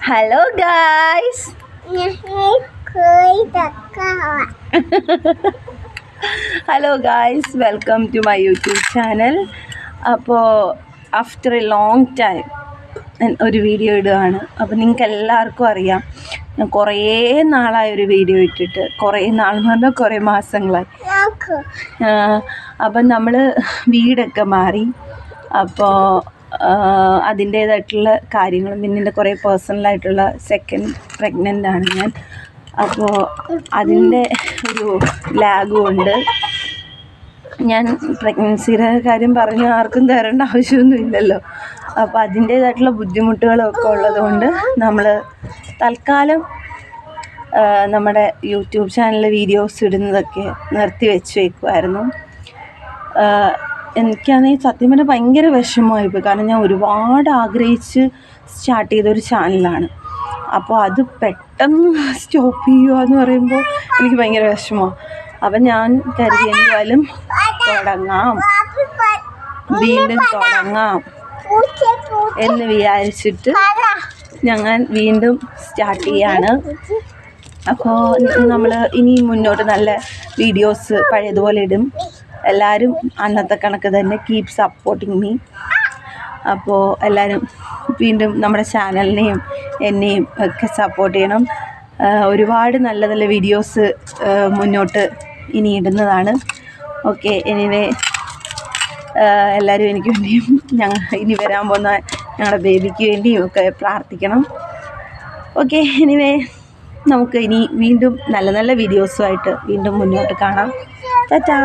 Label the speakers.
Speaker 1: Hello guys. Hello guys, welcome to my YouTube channel. അപ്പോൾ after A long time ഞാൻ ഒരു video ഇടുകയാണ്. അപ്പോൾ നിങ്ങൾക്ക് എല്ലാവർക്കും അറിയാം, ഞാൻ കുറേ നാളായൊരു വീഡിയോ ഇട്ടിട്ട്, കുറേ നാളെന്ന് പറഞ്ഞാൽ കുറേ മാസങ്ങളായി. അപ്പം നമ്മൾ വീടൊക്കെ മാറി. അപ്പോൾ അതിൻ്റേതായിട്ടുള്ള കാര്യങ്ങളും പിന്നെ എൻ്റെ കുറേ പേഴ്സണലായിട്ടുള്ള സെക്കൻഡ് പ്രഗ്നൻ്റ് ആണ് ഞാൻ. അപ്പോൾ അതിൻ്റെ ഒരു ലാഗും ഉണ്ട്. ഞാൻ പ്രഗ്നൻസിയുടെ കാര്യം പറഞ്ഞ് ആർക്കും തരേണ്ട ആവശ്യമൊന്നും ഇല്ലല്ലോ. അപ്പോൾ അതിൻ്റേതായിട്ടുള്ള ബുദ്ധിമുട്ടുകളൊക്കെ ഉള്ളതുകൊണ്ട് നമ്മൾ തൽക്കാലം നമ്മുടെ യൂട്യൂബ് ചാനലിൽ വീഡിയോസ് ഇടുന്നതൊക്കെ നിർത്തി വെച്ച് വയ്ക്കുമായിരുന്നു. എനിക്കാണെങ്കിൽ സത്യം പറഞ്ഞാൽ ഭയങ്കര വിഷമമായിപ്പോയി. കാരണം ഞാൻ ഒരുപാട് ആഗ്രഹിച്ച് സ്റ്റാർട്ട് ചെയ്തൊരു ചാനലാണ്. അപ്പോൾ അത് പെട്ടെന്ന് സ്റ്റോപ്പ് ചെയ്യുക എന്ന് പറയുമ്പോൾ എനിക്ക് ഭയങ്കര വിഷമമാണ്. അപ്പം ഞാൻ കരുതി എന്തായാലും വീണ്ടും തുടങ്ങാം എന്ന് വിചാരിച്ചിട്ട് ഞങ്ങൾ വീണ്ടും സ്റ്റാർട്ട് ചെയ്യാണ്. അപ്പോൾ നമ്മൾ ഇനി മുന്നോട്ട് നല്ല വീഡിയോസ് പഴയതുപോലെ ഇടും. എല്ലാവരും അന്നത്തെ കണക്ക് തന്നെ കീപ് സപ്പോർട്ടിങ് മീ. അപ്പോൾ എല്ലാവരും വീണ്ടും നമ്മുടെ ചാനലിനെയും എന്നെയും ഒക്കെ സപ്പോർട്ട് ചെയ്യണം. ഒരുപാട് നല്ല നല്ല വീഡിയോസ് മുന്നോട്ട് ഇനി ഇടുന്നതാണ്. ഓക്കെ, എനിവേ എല്ലാവരും എനിക്ക് വേണ്ടിയും ഞങ്ങൾ ഇനി വരാൻ പോകുന്ന ഞങ്ങളുടെ ബേബിക്ക് വേണ്ടിയും ഒക്കെ പ്രാർത്ഥിക്കണം. ഓക്കെ, എനിവേ നമുക്ക് ഇനി വീണ്ടും നല്ല നല്ല വീഡിയോസുമായിട്ട് വീണ്ടും മുന്നോട്ട് കാണാം. ടാറ്റാ.